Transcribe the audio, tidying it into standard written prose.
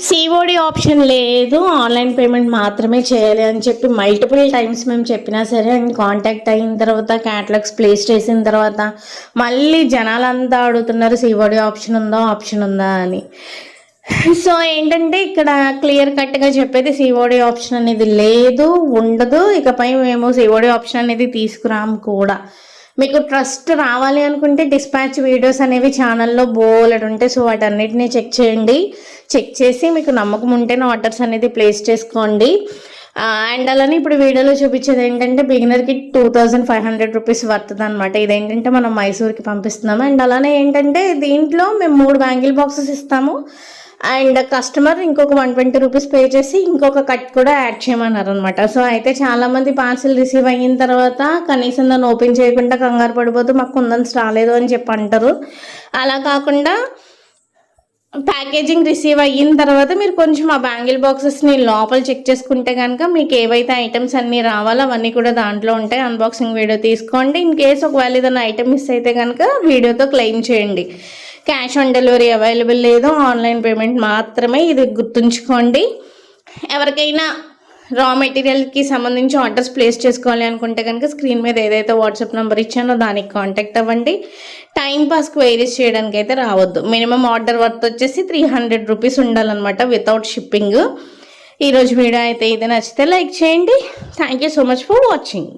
COD option లేదు, online payment మాత్రమే చేయాలి అని చెప్పి మల్టిపుల్ టైమ్స్ మేము చెప్పినా సరే అండ్ కాంటాక్ట్ అయిన తర్వాత క్యాటలాగ్స్ ప్లేస్ చేసిన తర్వాత మళ్ళీ జనాలంతా అడుగుతున్నారు సిఓడి ఆప్షన్ ఉందా అని. సో ఏంటంటే ఇక్కడ క్లియర్ కట్గా చెప్పేది సిఓడి ఆప్షన్ అనేది లేదు, ఉండదు. ఇకపై మేము సిఓడి ఆప్షన్ అనేది తీసుకురాము కూడా. మీకు ట్రస్ట్ రావాలి అనుకుంటే డిస్పాచ్ వీడియోస్ అనేవి ఛానల్లో బోలెడు ఉంటాయి. సో వాటన్నిటిని చెక్ చేయండి. చెక్ చేసి మీకు నమ్మకం ఉంటేనే ఆర్డర్స్ అనేది ప్లేస్ చేసుకోండి. అండ్ అలానే ఇప్పుడు వీడియోలో చూపించేది ఏంటంటే బిగినర్కి 2500 రూపీస్ వర్తుంది అనమాట. ఇదేంటంటే మనం మైసూర్కి పంపిస్తున్నాము. అండ్ అలానే ఏంటంటే దీంట్లో మేము 3 బ్యాంగిల్ బాక్సెస్ ఇస్తాము. అండ్ కస్టమర్ ఇంకొక 120 రూపీస్ పే చేసి ఇంకొక కట్ కూడా యాడ్ చేయమన్నారు అనమాట. సో అయితే చాలామంది పార్సిల్ రిసీవ్ అయిన తర్వాత కనీసం దాన్ని ఓపెన్ చేయకుండా కంగారు పడిపోతూ మాకు కుందన్స్ రాలేదు అని చెప్పి అంటారు. అలా కాకుండా ప్యాకేజింగ్ రిసీవ్ అయిన తర్వాత మీరు కొంచెం ఆ బ్యాంగిల్ బాక్సెస్ని లోపల చెక్ చేసుకుంటే కనుక మీకు ఏవైతే ఐటమ్స్ అన్నీ రావాలో అవన్నీ కూడా దాంట్లో ఉంటాయి. అన్బాక్సింగ్ వీడియో తీసుకోండి. ఇన్ కేస్ ఒకవేళ ఏదైనా ఐటమ్ మిస్ అయితే కనుక వీడియోతో క్లెయిమ్ చేయండి. క్యాష్ ఆన్ డెలివరీ అవైలబుల్ లేదు, ఆన్లైన్ పేమెంట్ మాత్రమే. ఇది గుర్తుంచుకోండి. ఎవరికైనా రా మెటీరియల్కి సంబంధించి ఆర్డర్స్ ప్లేస్ చేసుకోవాలి అనుకుంటే కనుక స్క్రీన్ మీద ఏదైతే వాట్సాప్ నెంబర్ ఇచ్చానో దానికి కాంటాక్ట్ అవ్వండి. టైంపాస్ క్వైరీస్ చేయడానికి అయితే రావద్దు. మినిమం ఆర్డర్ వర్త్ వచ్చేసి 300 రూపీస్ ఉండాలన్నమాట వితౌట్ షిప్పింగ్. ఈరోజు వీడియో అయితే ఇది నచ్చితే లైక్ చేయండి. Thank you so much for watching.